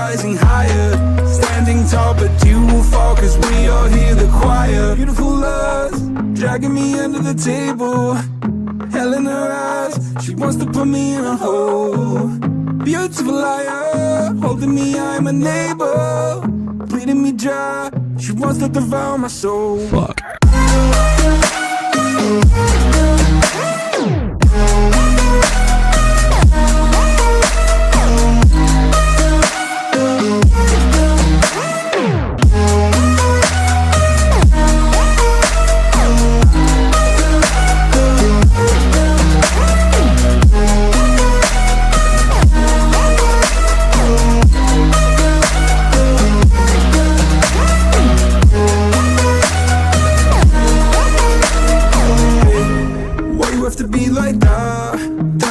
rising higher, standing tall, but you will fall, cause we all hear the choir. Beautiful lust, dragging me under the table, hell in her eyes, she wants to put me in a hole. Beautiful liar, holding me, I'm a neighbor, bleeding me dry, she wants to devour my soul. Fuck.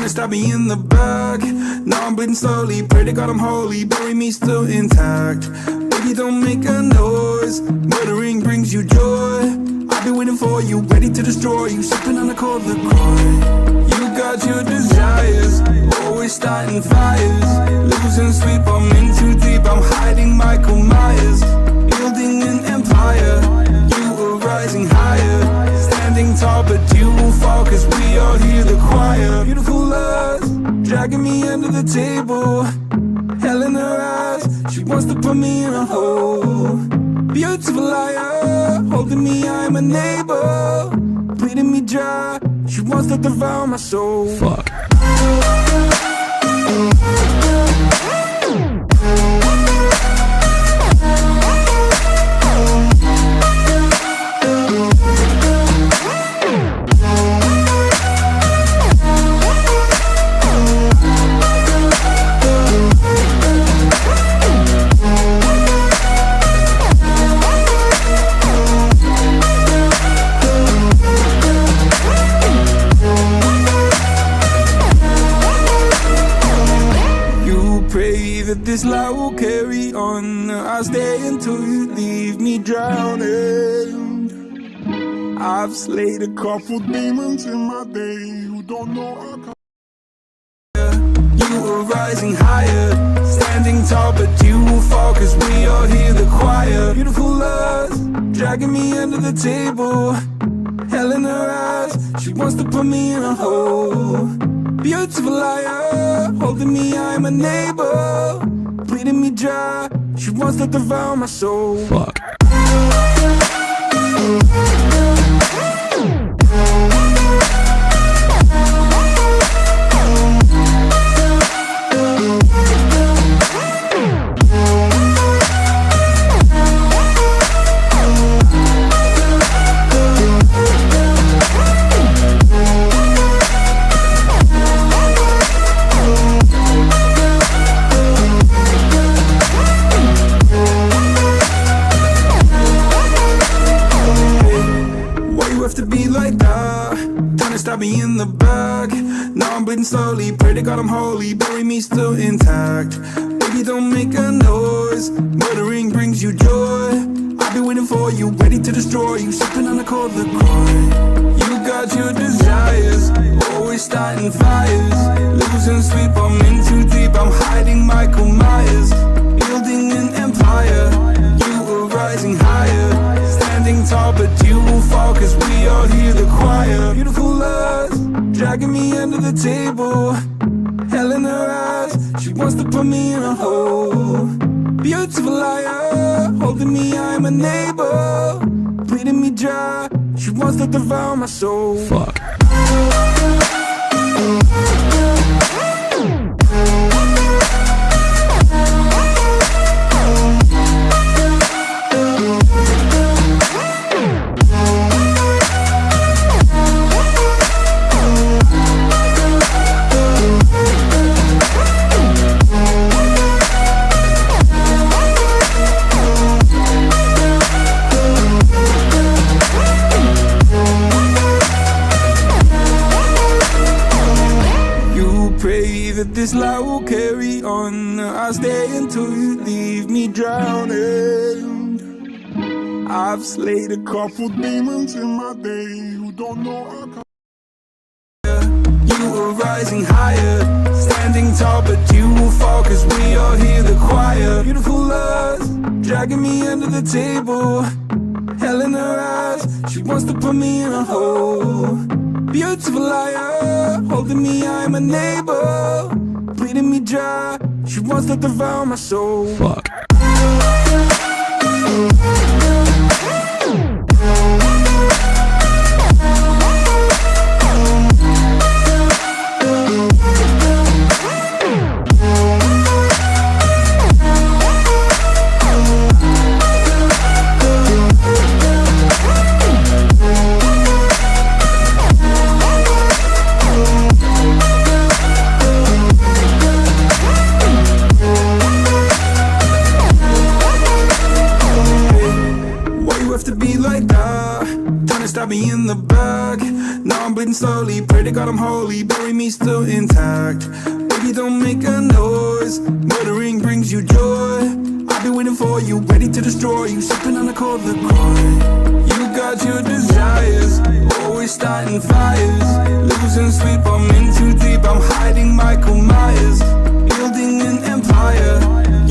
Stab me in the back, now I'm bleeding slowly, pray to God I'm holy, bury me still intact. Baby, don't make a noise, murdering brings you joy. I've been waiting for you, ready to destroy you, sipping on the cold liqueur. You got your desires, always starting fires, losing sleep, I'm in too deep, I'm hiding Michael Myers, building an empire. You are rising higher, standing tall, but you will fall, cause we all hear the choir. Beautiful lust, dragging me under the table, hell in her eyes, she wants to put me in a hole. Beautiful liar, holding me, I'm a neighbor, bleeding me dry, she wants to devour my soul. Fuck. That this life will carry on, I'll stay until you leave me drowning. I've slayed a couple demons in my day who don't know I can't. You are rising higher, standing tall, but you will fall, cause we all hear the choir. Beautiful lust, dragging me under the table, hell in her eyes, she wants to put me in a hole. Beautiful liar, holding me, I'm a neighbor, bleeding me dry, she wants to devour my soul. Fuck. Stab me in the back, now I'm bleeding slowly, pray to God I'm holy, bury me still intact. Baby, don't make a noise, murdering brings you joy. I've been waiting for you, ready to destroy you, sipping on the cold liqueur. You got your desires, always starting fires, losing sleep, I'm in too deep, I'm hiding Michael Myers, building an empire. You are rising higher, standing tall, but you will fall, cause we all hear the choir. Beautiful lust, dragging me under the table, hell in her eyes, she wants to put me in a hole. Beautiful liar, holding me, I'm a neighbor, bleeding me dry, she wants to devour my soul. Fuck. That this life will carry on, I'll stay until you leave me drowning. I've slayed a couple demons in my day who don't know I can't. You are rising higher, standing tall, but you will fall, cause we all hear the choir. dragging me under the table. Hell in her eyes, she wants to put me in a hole. Beautiful liar, holding me, I'm a neighbor. Bleeding me dry, she wants to devour my soul. Fuck. To be like that, trying to stab me in the back. Now I'm bleeding slowly, pray to God I'm holy, bury me still intact. Baby, don't make a noise, murdering brings you joy. I've been waiting for you, ready to destroy you, sipping on a cold liqueur. You got your desires, always starting fires. Losing sleep, I'm in too deep, I'm hiding Michael Myers. Building an empire,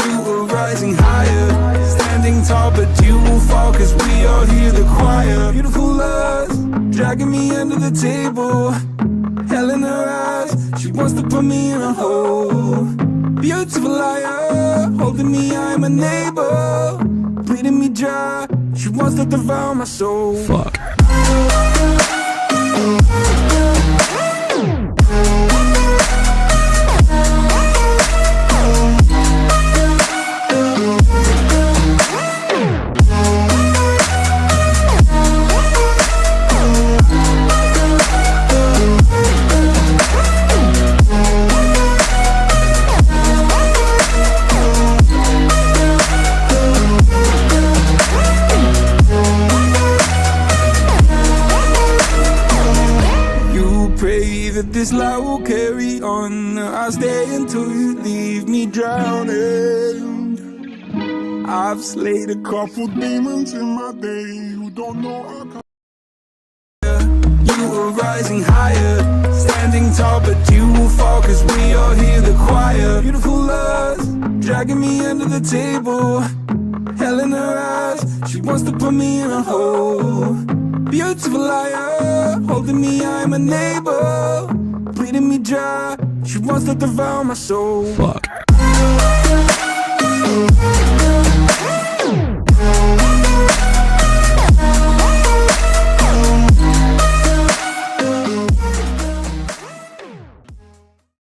you were rising higher. Standing tall, but you will fall, cause we all hear the choir. Beautiful lust, dragging me under the table. Hell in her eyes, she wants to put me in a hole. Beautiful liar, holding me, I'm a neighbor. Bleeding me dry, she wants to devour my soul. Fuck. That this life will carry on. I'll stay until you leave me drowning. I've slayed a couple demons in my day who don't know how. You were rising higher, standing tall, but you will fall, cause we all hear the choir. Beautiful lust, dragging me under the table. Hell in her eyes, she wants to put me in a hole. Beautiful liar, holding me, I'm a neighbor. Bleeding me dry, she wants to devour my soul. Fuck.